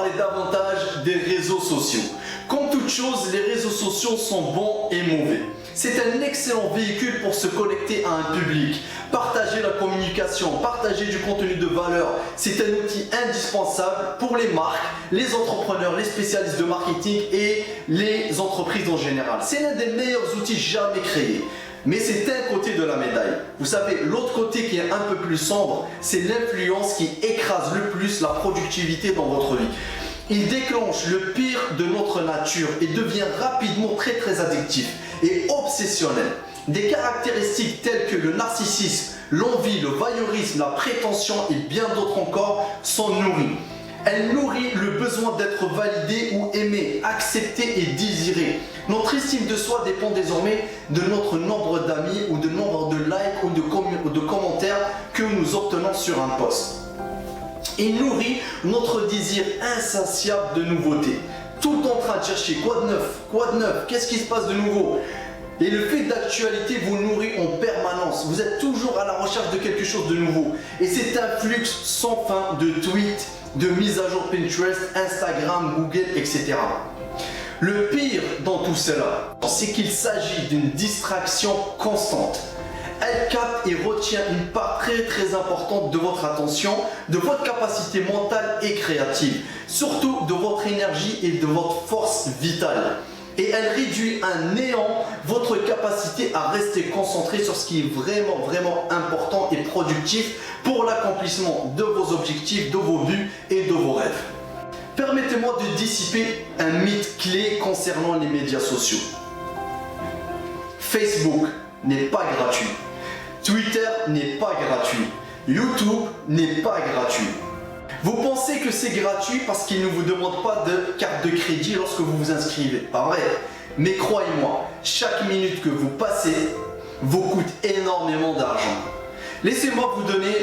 parler davantage des réseaux sociaux. Comme toute chose, les réseaux sociaux sont bons et mauvais. C'est un excellent véhicule pour se connecter à un public, partager la communication, partager du contenu de valeur. C'est un outil indispensable pour les marques, les entrepreneurs, les spécialistes de marketing et les entreprises en général. C'est l'un des meilleurs outils jamais créés. Mais c'est un côté de la médaille. Vous savez, l'autre côté qui est un peu plus sombre, c'est l'influence qui écrase le plus la productivité dans votre vie. Il déclenche le pire de notre nature et devient rapidement très addictif et obsessionnel. Des caractéristiques telles que le narcissisme, l'envie, le voyeurisme, la prétention et bien d'autres encore sont nourries. Elle nourrit le besoin d'être validé ou aimé, accepté et désiré. Notre estime de soi dépend désormais de notre nombre d'amis ou de nombre de likes ou de commentaires que nous obtenons sur un post. Il nourrit notre désir insatiable de nouveauté. Tout en train de chercher quoi de neuf, qu'est-ce qui se passe de nouveau? Et le fil d'actualité vous nourrit en permanence. Vous êtes toujours à la recherche de quelque chose de nouveau. Et c'est un flux sans fin de tweets, de mises à jour Pinterest, Instagram, Google, etc. Le pire dans tout cela, c'est qu'il s'agit d'une distraction constante. Elle capte et retient une part très importante de votre attention, de votre capacité mentale et créative, surtout de votre énergie et de votre force vitale. Et elle réduit à néant votre capacité à rester concentré sur ce qui est vraiment important et productif pour l'accomplissement de vos objectifs, de vos buts et de vos rêves. Permettez-moi de dissiper un mythe clé concernant les médias sociaux. Facebook n'est pas gratuit. Twitter n'est pas gratuit. YouTube n'est pas gratuit. Vous pensez que c'est gratuit parce qu'il ne vous demande pas de carte de crédit lorsque vous vous inscrivez. Pas vrai. Mais croyez-moi, chaque minute que vous passez vous coûte énormément d'argent. Laissez-moi vous donner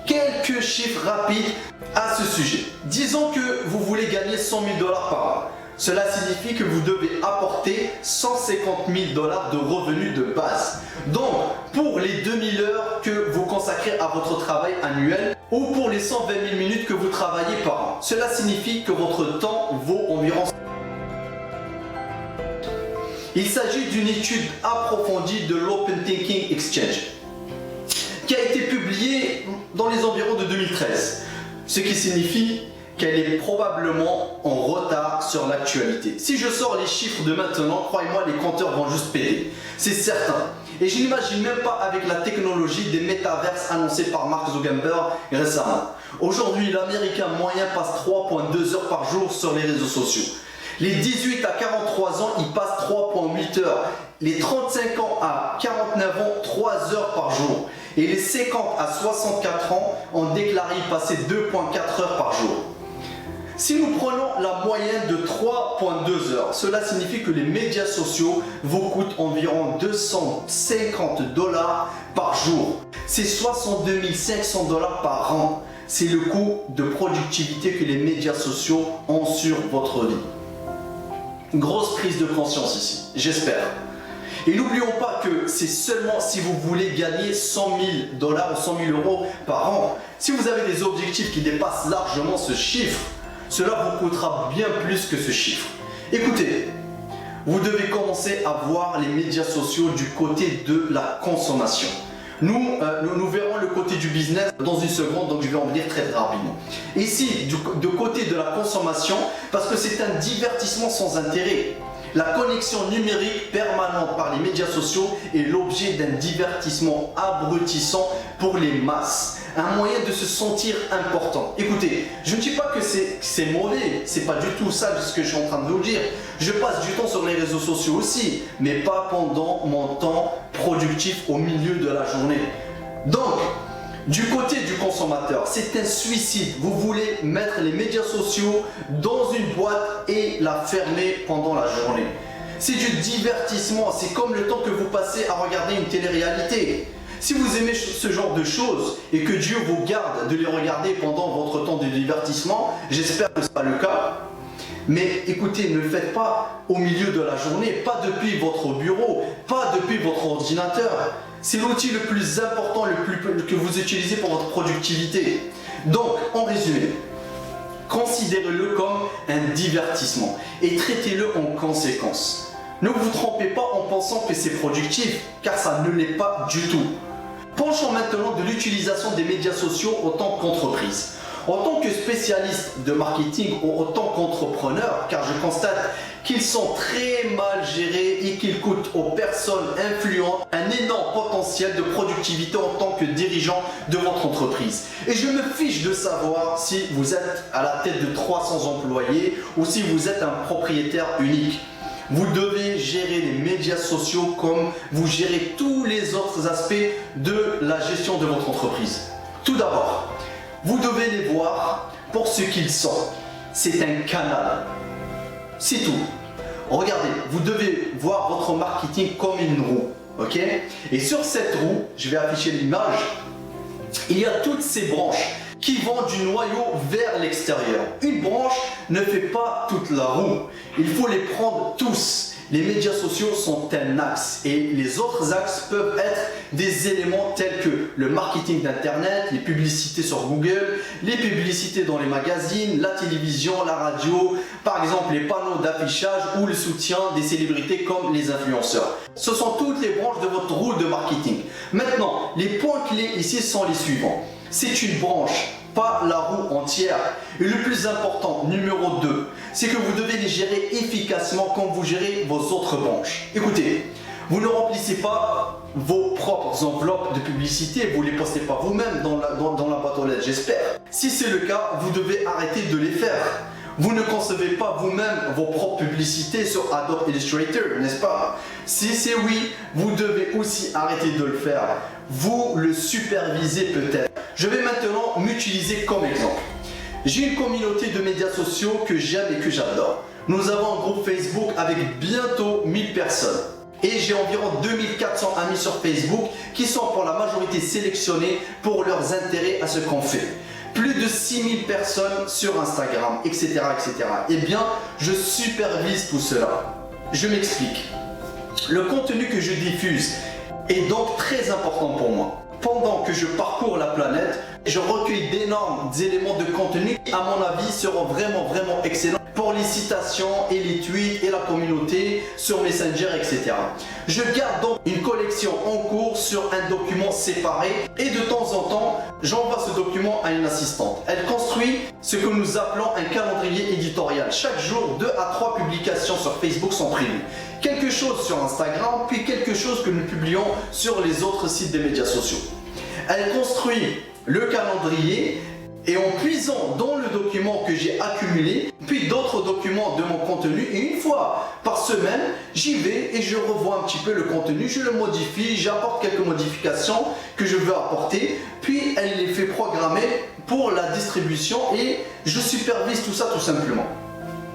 quelques chiffres rapides à ce sujet. Disons que vous voulez gagner 100 000 $ par an. Cela signifie que vous devez apporter 150 000 $ de revenus de base. Donc, pour les 2000 heures que vous consacrez à votre travail annuel ou pour les 120 000 minutes que vous travaillez par an, cela signifie que votre temps vaut environ... Il s'agit d'une étude approfondie de l'Open Thinking Exchange qui a été publiée dans les environs de 2013, ce qui signifie qu'elle est probablement en retard sur l'actualité. Si je sors les chiffres de maintenant, croyez-moi, les compteurs vont juste péter. C'est certain. Et je n'imagine même pas avec la technologie des métaverses annoncées par Mark Zuckerberg récemment. Aujourd'hui, l'Américain moyen passe 3,2 heures par jour sur les réseaux sociaux. Les 18 à 43 ans, ils passent 3,8 heures. Les 35 ans à 49 ans, 3 heures par jour. Et les 50 à 64 ans ont déclaré y passer 2,4 heures par jour. Si nous prenons la moyenne de 3,2 heures, cela signifie que les médias sociaux vous coûtent environ 250 $ par jour. C'est 62 500 $ par an. C'est le coût de productivité que les médias sociaux ont sur votre vie. Grosse prise de conscience ici, j'espère. Et n'oublions pas que c'est seulement si vous voulez gagner 100 000 $ ou 100 000 € par an. Si vous avez des objectifs qui dépassent largement ce chiffre, cela vous coûtera bien plus que ce chiffre. Écoutez, vous devez commencer à voir les médias sociaux du côté de la consommation. Nous verrons le côté du business dans une seconde, donc je vais en venir très rapidement. Ici, du côté de la consommation, parce que c'est un divertissement sans intérêt. La connexion numérique permanente par les médias sociaux est l'objet d'un divertissement abrutissant pour les masses. Un moyen de se sentir important. Écoutez, je ne dis pas que c'est mauvais, c'est pas du tout ça ce que je suis en train de vous dire. Je passe du temps sur les réseaux sociaux aussi, mais pas pendant mon temps productif au milieu de la journée. Donc, du côté du consommateur, c'est un suicide. Vous voulez mettre les médias sociaux dans une boîte et la fermer pendant la journée. C'est du divertissement, c'est comme le temps que vous passez à regarder une télé-réalité. Si vous aimez ce genre de choses et que Dieu vous garde de les regarder pendant votre temps de divertissement, j'espère que ce n'est pas le cas. Mais écoutez, ne le faites pas au milieu de la journée, pas depuis votre bureau, pas depuis votre ordinateur. C'est l'outil le plus important que vous utilisez pour votre productivité. Donc, en résumé, considérez-le comme un divertissement et traitez-le en conséquence. Ne vous trompez pas en pensant que c'est productif, car ça ne l'est pas du tout. Penchons maintenant de l'utilisation des médias sociaux en tant qu'entreprise. En tant que spécialiste de marketing ou en tant qu'entrepreneur, car je constate qu'ils sont très mal gérés et qu'ils coûtent aux personnes influentes un énorme potentiel de productivité en tant que dirigeant de votre entreprise. Et je me fiche de savoir si vous êtes à la tête de 300 employés ou si vous êtes un propriétaire unique. Vous devez gérer les médias sociaux comme vous gérez tous les autres aspects de la gestion de votre entreprise. Tout d'abord, vous devez les voir pour ce qu'ils sont. C'est un canal. C'est tout. Regardez, vous devez voir votre marketing comme une roue. Ok? Et sur cette roue, je vais afficher l'image, il y a toutes ces branches qui vont du noyau vers l'extérieur. Une branche ne fait pas toute la roue. Il faut les prendre tous. Les médias sociaux sont un axe et les autres axes peuvent être des éléments tels que le marketing d'internet, les publicités sur Google, les publicités dans les magazines, la télévision, la radio, par exemple les panneaux d'affichage ou le soutien des célébrités comme les influenceurs. Ce sont toutes les branches de votre roue de marketing. Maintenant, les points clés ici sont les suivants. C'est une branche, pas la roue entière. Et le plus important, numéro 2, c'est que vous devez les gérer efficacement comme vous gérez vos autres branches. Écoutez, vous ne remplissez pas vos propres enveloppes de publicité, vous ne les postez pas vous-même dans la boîte aux lettres, j'espère. Si c'est le cas, vous devez arrêter de les faire. Vous ne concevez pas vous-même vos propres publicités sur Adobe Illustrator, n'est-ce pas? Si c'est oui, vous devez aussi arrêter de le faire. Vous le supervisez peut-être. Je vais maintenant m'utiliser comme exemple. J'ai une communauté de médias sociaux que j'aime et que j'adore. Nous avons un groupe Facebook avec bientôt 1000 personnes. Et j'ai environ 2400 amis sur Facebook qui sont pour la majorité sélectionnés pour leurs intérêts à ce qu'on fait. Plus de 6000 personnes sur Instagram, etc., etc. Eh bien, je supervise tout cela. Je m'explique. Le contenu que je diffuse est donc très important pour moi. Pendant que je parcours la planète, je recueille d'énormes éléments de contenu qui, à mon avis, seront vraiment excellents pour les citations et les tweets et la communauté sur Messenger, etc. Je garde donc une collection en cours sur un document séparé et de temps en temps, j'envoie ce document à une assistante. Elle construit ce que nous appelons un calendrier éditorial. Chaque jour, 2 à 3 publications sur Facebook sont prévues. Quelque chose sur Instagram, puis quelque chose que nous publions sur les autres sites des médias sociaux. Elle construit le calendrier et en puisant dans le document que j'ai accumulé, puis d'autres documents de mon contenu, et une fois par semaine, j'y vais et je revois un petit peu le contenu, je le modifie, j'apporte quelques modifications que je veux apporter, puis elle les fait programmer pour la distribution et je supervise tout ça tout simplement.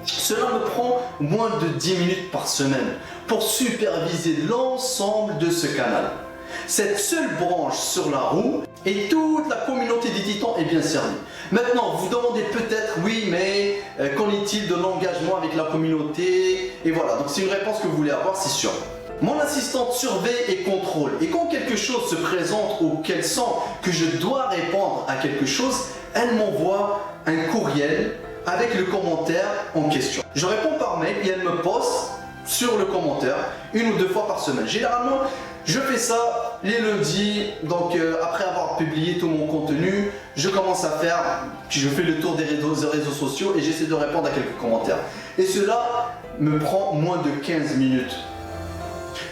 Cela me prend moins de 10 minutes par semaine pour superviser l'ensemble de ce canal. Cette seule branche sur la roue et toute la communauté des titans est bien servie. Maintenant, vous demandez peut-être, oui, mais qu'en est-il de l'engagement avec la communauté? Et voilà, donc c'est une réponse que vous voulez avoir, c'est sûr. Mon assistante surveille et contrôle. Et quand quelque chose se présente ou qu'elle sent que je dois répondre à quelque chose, elle m'envoie un courriel avec le commentaire en question. Je réponds par mail et elle me poste sur le commentaire 1 ou 2 fois par semaine. Généralement, je fais ça les lundis, donc après avoir publié tout mon contenu, je commence à faire, puis je fais le tour des réseaux sociaux et j'essaie de répondre à quelques commentaires. Et cela me prend moins de 15 minutes.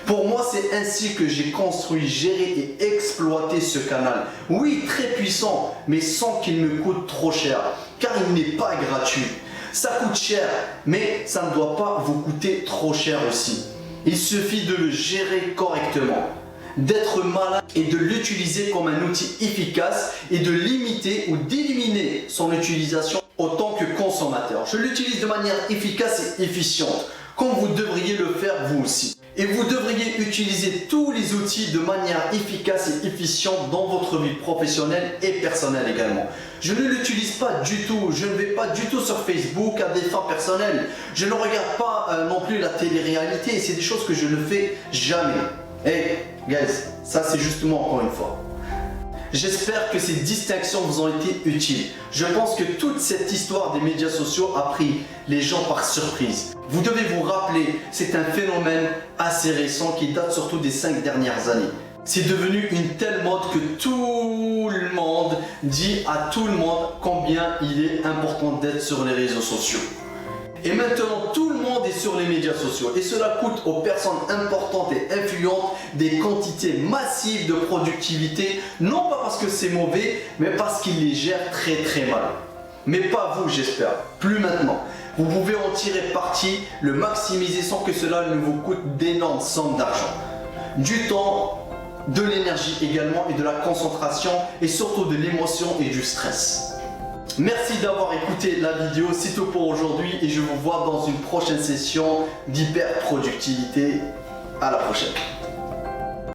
Pour moi, c'est ainsi que j'ai construit, géré et exploité ce canal. Oui, très puissant, mais sans qu'il me coûte trop cher, car il n'est pas gratuit. Ça coûte cher, mais ça ne doit pas vous coûter trop cher aussi. Il suffit de le gérer correctement, d'être malin et de l'utiliser comme un outil efficace et de limiter ou d'éliminer son utilisation en tant que consommateur. Je l'utilise de manière efficace et efficiente, comme vous devriez le faire vous aussi. Et vous devriez utiliser tous les outils de manière efficace et efficiente dans votre vie professionnelle et personnelle également. Je ne l'utilise pas du tout, je ne vais pas du tout sur Facebook à des fins personnelles. Je ne regarde pas non plus la télé-réalité, c'est des choses que je ne fais jamais. Hey guys, ça c'est justement encore une fois. J'espère que ces distinctions vous ont été utiles. Je pense que toute cette histoire des médias sociaux a pris les gens par surprise. Vous devez vous rappeler, c'est un phénomène assez récent qui date surtout des 5 dernières années. C'est devenu une telle mode que tout le monde dit à tout le monde combien il est important d'être sur les réseaux sociaux. Et maintenant, tout le monde est sur les médias sociaux et cela coûte aux personnes importantes et influentes des quantités massives de productivité, non pas parce que c'est mauvais, mais parce qu'ils les gèrent très mal. Mais pas vous, j'espère, plus maintenant. Vous pouvez en tirer parti, le maximiser sans que cela ne vous coûte d'énormes sommes d'argent. Du temps, de l'énergie également et de la concentration et surtout de l'émotion et du stress. Merci d'avoir écouté la vidéo, c'est tout pour aujourd'hui et je vous vois dans une prochaine session d'hyper productivité. À la prochaine.